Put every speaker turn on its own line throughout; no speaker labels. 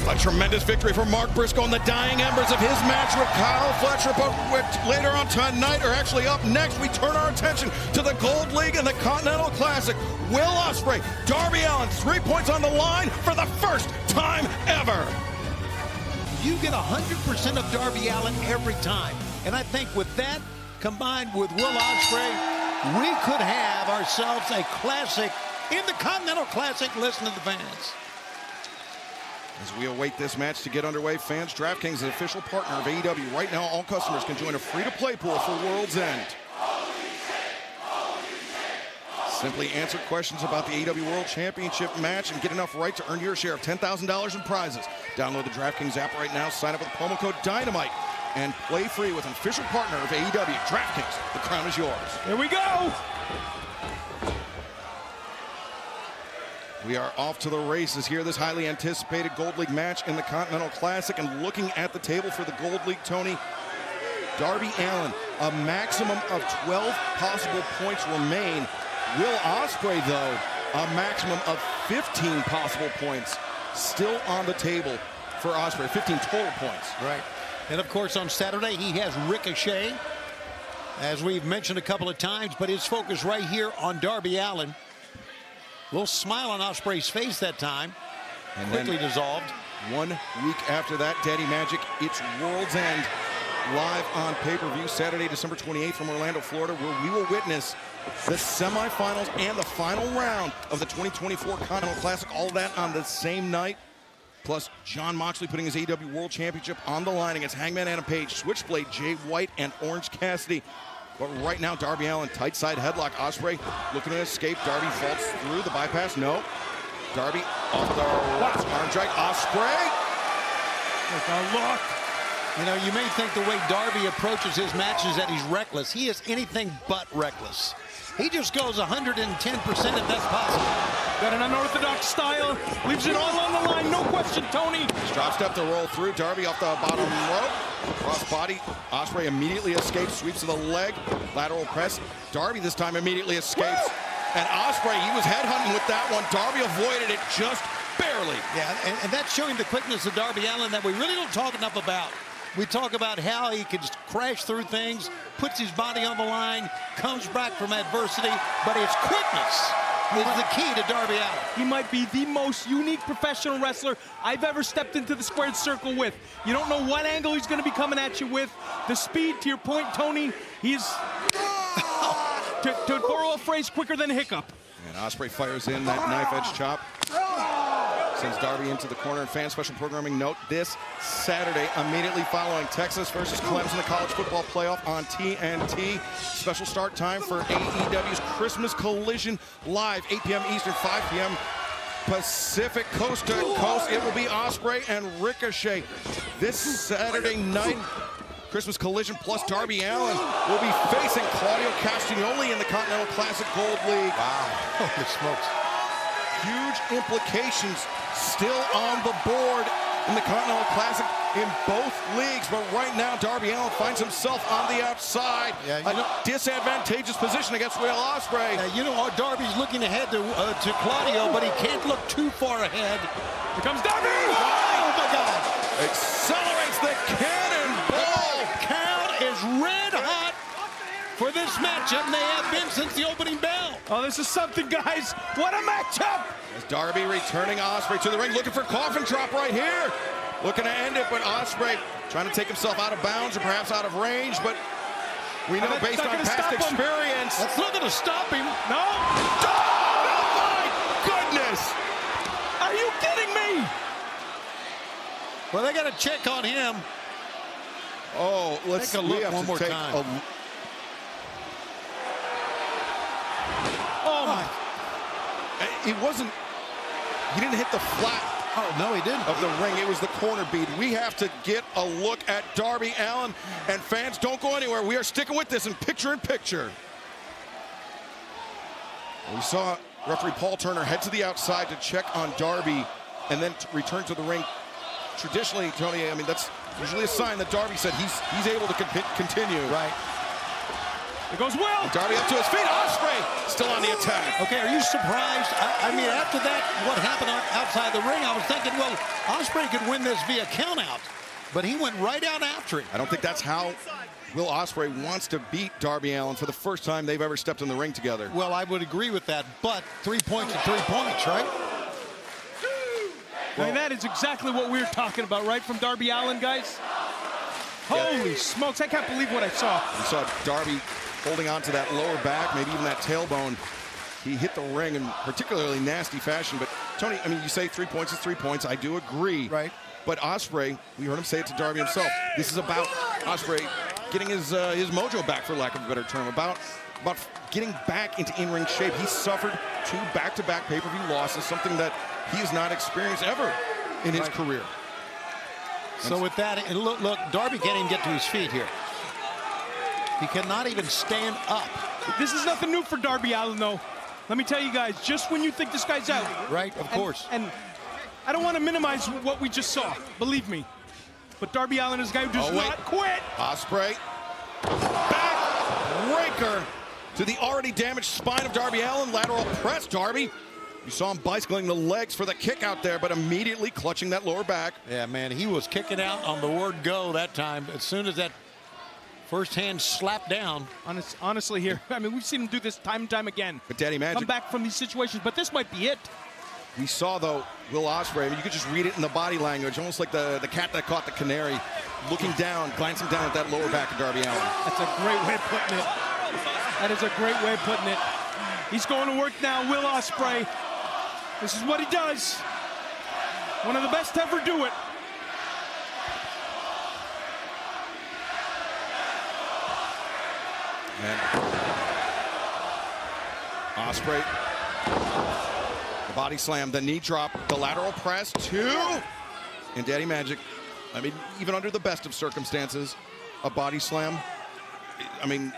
A tremendous victory for Mark Briscoe in the dying embers of his match with Kyle Fletcher. But later on tonight, or actually up next, we turn our attention to the Gold League and the Continental Classic. Will Ospreay, Darby Allin, 3 points on the line for the first time ever.
You get 100% of Darby Allin every time. And I think with that, combined with Will Ospreay, we could have ourselves a classic in the Continental Classic. Listen to the fans.
As we await this match to get underway, fans, DraftKings is an official partner of AEW. Right now, all customers can join a free-to-play pool for World's End. Simply answer questions about the AEW World Championship match and get enough right to earn your share of $10,000 in prizes. Download the DraftKings app right now, sign up with the promo code Dynamite, and play free with an official partner of AEW. DraftKings, the crown is yours.
Here we go!
We are off to the races here. This highly anticipated Gold League match in the Continental Classic. And looking at the table for the Gold League, Tony, Darby Allin, a maximum of 12 possible points remain. Will Ospreay, though, a maximum of 15 possible points still on the table for Ospreay. 15 total points.
Right. And, of course, on Saturday, he has Ricochet, as we've mentioned a couple of times, but his focus right here on Darby Allin. A little smile on Ospreay's face that time, and quickly dissolved.
1 week after that, Daddy Magic, it's World's End, live on pay-per-view Saturday, December 28th from Orlando, Florida, where we will witness the semifinals and the final round of the 2024 Continental Classic. All that on the same night. Plus, Jon Moxley putting his AEW World Championship on the line against Hangman Adam Page, Switchblade Jay White, and Orange Cassidy. But right now, Darby Allin, tight side headlock. Ospreay looking to escape. Darby falls through the bypass. No. Darby off the arm drag. Ospreay.
Look.
You know, you may think the way Darby approaches his matches that he's reckless. He is anything but reckless. He just goes 110% if that's possible.
Got an unorthodox style. Leaves it all on the line. No question, Tony.
Drop step to roll through. Darby off the bottom rope. Cross body. Ospreay immediately escapes. Sweeps to the leg. Lateral press. Darby this time immediately escapes. And Ospreay, he was headhunting with that one. Darby avoided it just barely.
Yeah, and that's showing the quickness of Darby Allin that we really don't talk enough about. We talk about how he can just crash through things, puts his body on the line, comes back from adversity, but his quickness is the key to Darby Allin.
He might be the most unique professional wrestler I've ever stepped into the squared circle with. You don't know what angle he's going to be coming at you with. The speed, to your point, Tony, he's, to borrow a phrase, quicker than a hiccup.
And Ospreay fires in that knife-edge chop. Sends Darby into the corner. And fan special programming note, this Saturday, immediately following Texas versus Clemson, the college football playoff on TNT. Special start time for AEW's Christmas Collision live, 8 p.m. Eastern, 5 p.m. Pacific, coast to coast. It will be Ospreay and Ricochet this Saturday night. Christmas Collision plus Darby Allin will be facing Claudio Castagnoli in the Continental Classic Gold League.
Wow, holy smokes.
Huge implications still on the board in the Continental Classic in both leagues. But right now, Darby Allin finds himself on the outside. Yeah, a disadvantageous position against Will Ospreay.
Yeah, you know, Darby's looking ahead to Claudio, but he can't look too far ahead.
Here comes Darby!
Oh, my God.
Accelerates the cannonball.
Count is red hot for this matchup, and they have been since the opening bell.
Oh, this is something, guys. What a matchup!
As Darby returning Ospreay to the ring, looking for coffin drop right here. Looking to end it, but Ospreay trying to take himself out of bounds or perhaps out of range, but we know based on past experience.
That's not going to stop him.
No.
Oh, my goodness!
Are you kidding me?
Well, they got to check on him.
Oh, let's
take a look one more time.
Oh, my.
He didn't hit the flat.
Oh, no, he didn't.
Of the ring. It was the corner bead. We have to get a look at Darby Allin. And fans, don't go anywhere. We are sticking with this in picture-in-picture. We saw referee Paul Turner head to the outside to check on Darby and then return to the ring. Traditionally, Tony, I mean, that's usually a sign that Darby said he's able to continue.
Right.
There goes Will.
And Darby up to his feet. Ospreay still on the attack.
Okay, are you surprised? I mean, after that, what happened outside the ring, I was thinking, well, Ospreay could win this via countout, but he went right out after it.
I don't think that's how Will Ospreay wants to beat Darby Allin for the first time they've ever stepped in the ring together.
Well, I would agree with that, but 3 points are 3 points, right?
I mean, that is exactly what we were talking about, right, from Darby Allin, guys? Holy smokes, I can't believe what I saw.
We saw Darby holding on to that lower back, maybe even that tailbone. He hit the ring in particularly nasty fashion. But, Tony, I mean, you say 3 points is 3 points. I do agree.
Right.
But Ospreay, we heard him say it to Darby himself, this is about Ospreay getting his mojo back, for lack of a better term, about getting back into in-ring shape. He suffered 2 back-to-back pay-per-view losses, something that he has not experienced ever in his career.
So with that, and look, Darby can't even get to his feet here. He cannot even stand up.
This is nothing new for Darby Allin, though. Let me tell you guys, just when you think this guy's out.
Right, of course.
And I don't want to minimize what we just saw, believe me. But Darby Allin is a guy who does not quit.
Ospreay, back breaker to the already damaged spine of Darby Allin. Lateral press, Darby. You saw him bicycling the legs for the kick out there, but immediately clutching that lower back.
Yeah, man, he was kicking out on the word go that time. As soon as that first hand slapped down.
Honestly here, I mean, we've seen him do this time and time again.
But Daddy Magic,
come back from these situations, but this might be it.
We saw, though, Will Ospreay, I mean, you could just read it in the body language, almost like the cat that caught the canary, looking down, glancing down at that lower back of Darby Allin.
That's a great way of putting it. That is a great way of putting it. He's going to work now, Will Ospreay. This is what he does. One of the best to ever do it.
And Ospreay, the body slam, the knee drop, the lateral press, 2. And Daddy Magic, I mean, even under the best of circumstances, a body slam, I mean,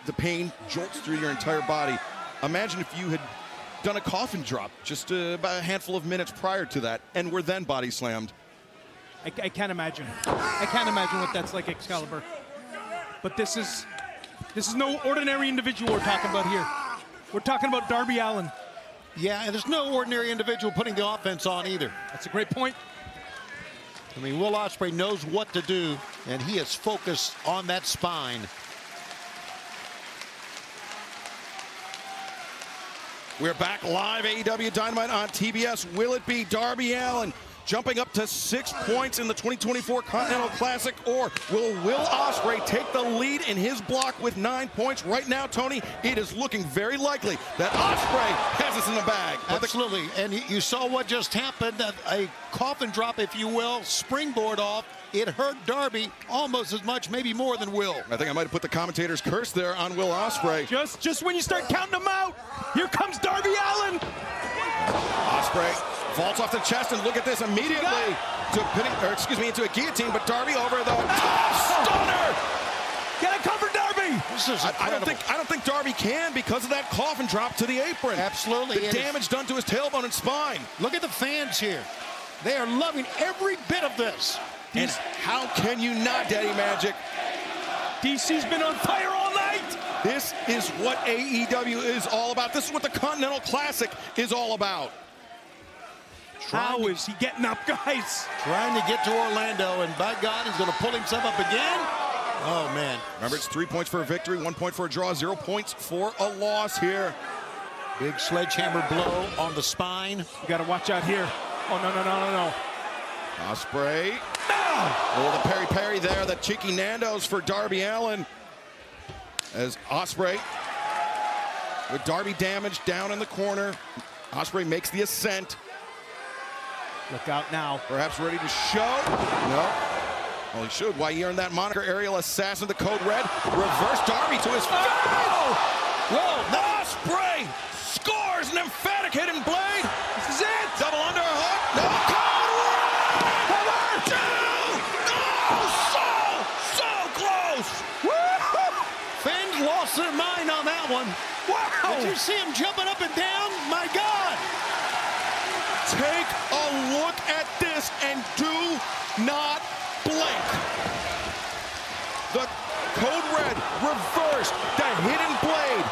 the pain jolts through your entire body. Imagine if you had done a coffin drop just about a handful of minutes prior to that and were then body slammed.
I can't imagine. I can't imagine what that's like, 𝗟𝗏𝗴. But this is no ordinary individual we're talking about here. We're talking about Darby Allin.
Yeah, and there's no ordinary individual putting the offense on either.
That's a great point.
I mean, Will Ospreay knows what to do, and he is focused on that spine.
We're back live, AEW Dynamite on TBS. Will it be Darby Allin jumping up to 6 points in the 2024 Continental Classic, or will Will Ospreay take the lead in his block with 9 points? Right now, Tony, it is looking very likely that Ospreay has us in the bag.
Absolutely, and you saw what just happened, a coffin drop, if you will, springboard off. It hurt Darby almost as much, maybe more than Will.
I think I might have put the commentator's curse there on Will Ospreay.
Just when you start counting them out, here comes Darby Allin.
Ospreay falls off the chest, and look at this immediately into a guillotine, but Darby over the top stunner.
Get a cover, Darby.
This is incredible.
I don't think Darby can because of that coffin drop to the apron.
Absolutely.
The damage done to his tailbone and spine.
Look at the fans here. They are loving every bit of this.
And how can you not, Daddy Magic?
DC's been on fire all night.
This is what AEW is all about. This is what the Continental Classic is all about.
How is he getting up, guys?
Trying to get to Orlando, and by God, he's going to pull himself up again. Oh, man.
Remember, it's 3 points for a victory, 1 point for a draw, 0 points for a loss here.
Big sledgehammer blow on the spine.
You got to watch out here. Oh, no.
Ospreay. Oh, the parry there, the cheeky Nando's for Darby Allin. As Ospreay, with Darby damaged down in the corner, Ospreay makes the ascent.
Look out now.
Perhaps ready to show. No. Well, he should. Why he earned that moniker, Aerial Assassin, the code red. Reverse Darby to his feet. Whoa! Ospreay scores an emphatic hidden blade.
This is it.
Double underhook. No, code red. So close.
Fans lost their mind on that one.
Wow.
Did you see him jumping up and down? My God.
Take a look at this and do not blink. The code red reversed the hidden blade.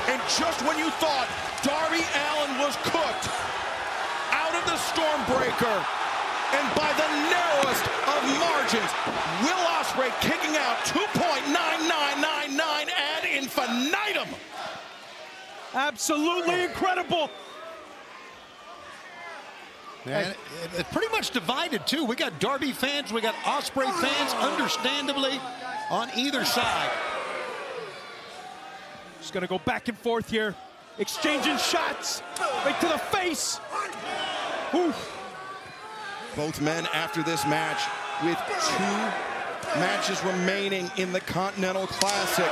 And just when you thought Darby Allin was cooked out of the Stormbreaker, and by the legends. Will Ospreay kicking out 2.9999 ad infinitum.
Absolutely incredible.
Man, it's pretty much divided, too. We got Darby fans, we got Ospreay fans, understandably, on either side.
Just gonna go back and forth here, exchanging shots right to the face. Ooh.
Both men after this match with 2 matches remaining in the Continental Classic.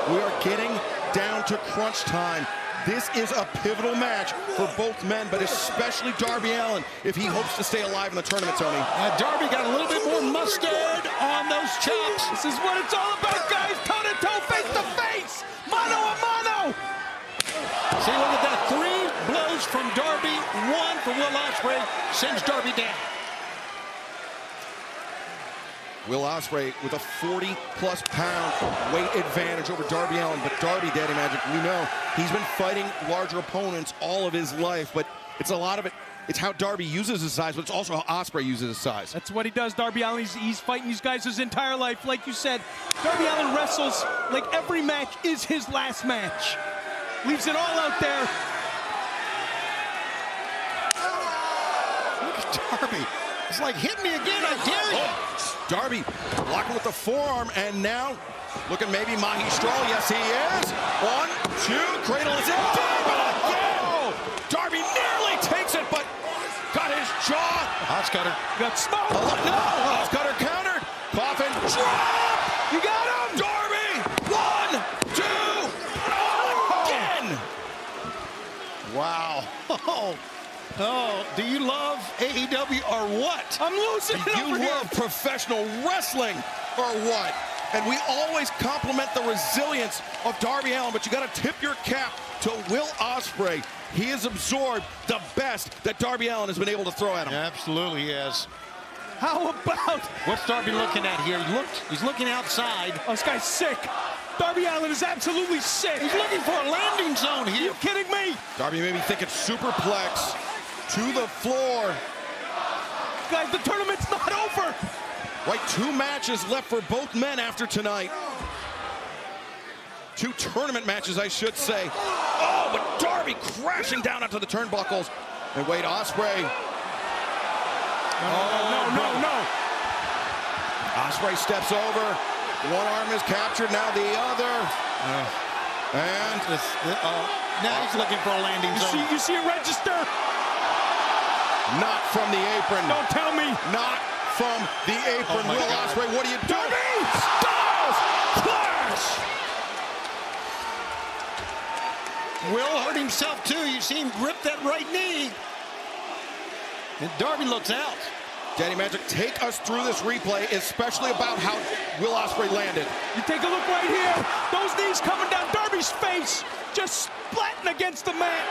We are getting down to crunch time. This is a pivotal match for both men, but especially Darby Allin if he hopes to stay alive in the tournament, Tony.
Darby got a little bit more mustard on those chops.
This is what it's all about, guys. Toe-to-toe, face-to-face. Mano a mano.
See, look at that. 3 blows from Darby, 1 for Will Ospreay, sends Darby down.
Will Ospreay with a 40-plus pound weight advantage over Darby Allin. But Darby, Daddy Magic, we know he's been fighting larger opponents all of his life. But it's a lot of it. It's how Darby uses his size, but it's also how Ospreay uses his size.
That's what he does, Darby Allin. He's fighting these guys his entire life. Like you said, Darby Allin wrestles like every match is his last match. Leaves it all out there.
Look at Darby. It's like, hit me again, I dare you.
Darby blocking with the forearm, and now looking maybe 𝗖𝗍. Yes, he is. 1, 2, cradle is in. Again. Darby nearly takes it, but got his jaw.
Hots cutter.
Got smoked.
No, Hots cutter countered. Coffin drop.
You got him.
Darby. 1, 2, again. Wow.
Oh, do you love AEW or what?
I'm losing it
Do you
over here.
love professional wrestling or what? And we always compliment the resilience of Darby Allin, but you got to tip your cap to Will Ospreay. He has absorbed the best that Darby Allin has been able to throw at him.
Absolutely, yes.
How about?
What's Darby looking at here? He's looking outside.
Oh, this guy's sick. Darby Allin is absolutely sick.
He's looking for a landing zone
Are
here.
you kidding me?
Darby maybe thinking superplex to the floor.
Guys, the tournament's not over.
Right, 2 matches left for both men after tonight. 2 tournament matches, I should say. Oh, but Darby crashing down onto the turnbuckles. And wait, Ospreay.
No.
Ospreay steps over. One arm is captured, now the other. And
Now he's looking for a landing zone.
You see it register?
not from the apron.
Don't tell me.
Not from the apron.
Oh
Will
God.
Ospreay, what do you do?
Darby!
Styles Clash!
Will hurt himself too. You see him grip that right knee. And Darby looks out.
Daddy Magic, take us through this replay, especially about how Will Ospreay landed.
You take a look right here. Those knees coming down Darby's face, just splatting against the mat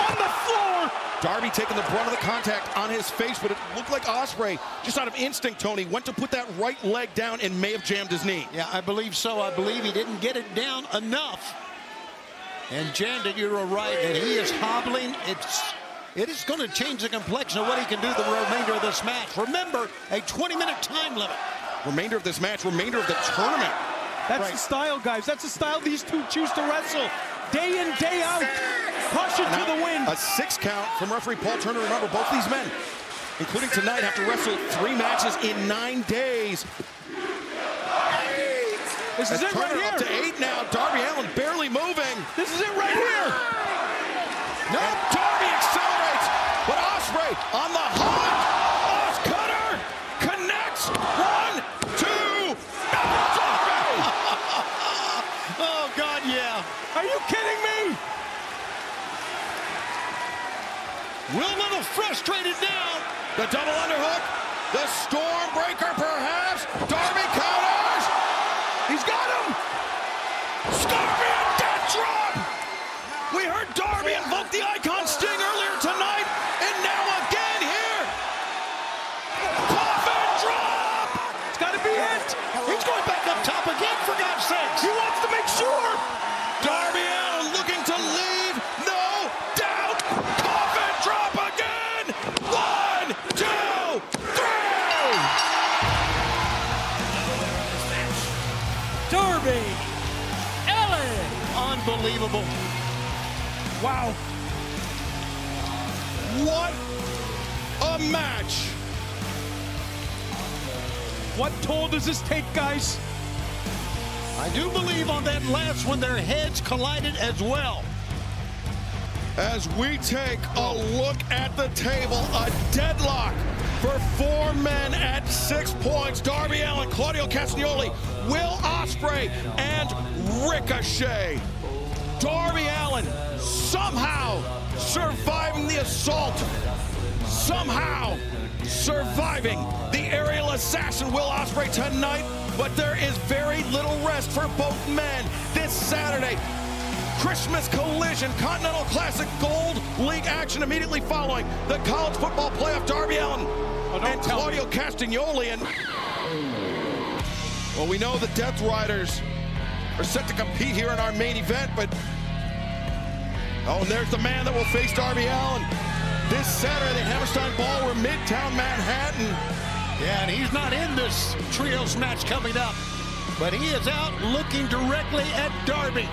on the floor.
Darby taking the brunt of the contact on his face, but it looked like Ospreay, just out of instinct, Tony, went to put that right leg down and may have jammed his knee.
Yeah, I believe so. I believe he didn't get it down enough. And jammed it, you're right, and he is hobbling. It is going to change the complexion of what he can do the remainder of this match. Remember, a 20-minute time limit.
Remainder of this match, remainder of the tournament.
That's the style, guys. That's the style these two choose to wrestle. Day in, day out. Caution to the wind.
A 6 count from referee Paul Turner. Remember, both these men, including tonight, have to wrestle 3 matches in 9 days.
This is it right
Turner
here.
up to 8 now. Darby Allin barely moving.
This is it right here.
No, Darby accelerates, but Ospreay on the hunt. Os cutter connects. 1, 2. Darby!
Oh, God, yeah.
Are you kidding me?
Will a little frustrated now.
The double underhook. The Stormbreaker, perhaps. Darby counters.
He's got him.
Scorpion death drop. We heard Darby invoke the Icon Sting earlier tonight, and now again here. Coffin drop.
It's got to be it.
He's going back up top again, for God's sakes.
He wants to make sure.
Darby Allin looking to leave. No doubt. Coffin drop again. 1, 2, 3.
Unbelievable.
Wow.
What a match.
What toll does this take, guys?
I do believe on that last one, their heads collided as well.
As we take a look at the table, a deadlock for 4 men at 6 points. Darby Allin, Claudio Castagnoli, Will Ospreay, and Ricochet. Darby Allin somehow surviving the assault, somehow surviving the aerial assassin Will Ospreay tonight, but there is very little rest for both men this Saturday. Christmas Collision Continental Classic Gold League action immediately following the college football playoff. Darby Allin and Claudio Castagnoli. And well, we know the Death Riders are set to compete here in our main event, but oh, and there's the man that will face Darby Allin this Saturday, the Hammerstein Ballroom, Midtown Manhattan.
Yeah, and he's not in this trios match coming up, but he is out looking directly at Darby.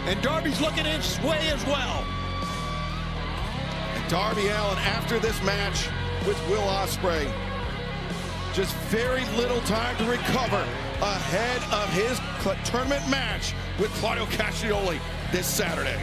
And Darby's looking his way as well.
And Darby Allin, after this match with Will Ospreay, just very little time to recover ahead of his tournament match with Claudio Castagnoli this Saturday.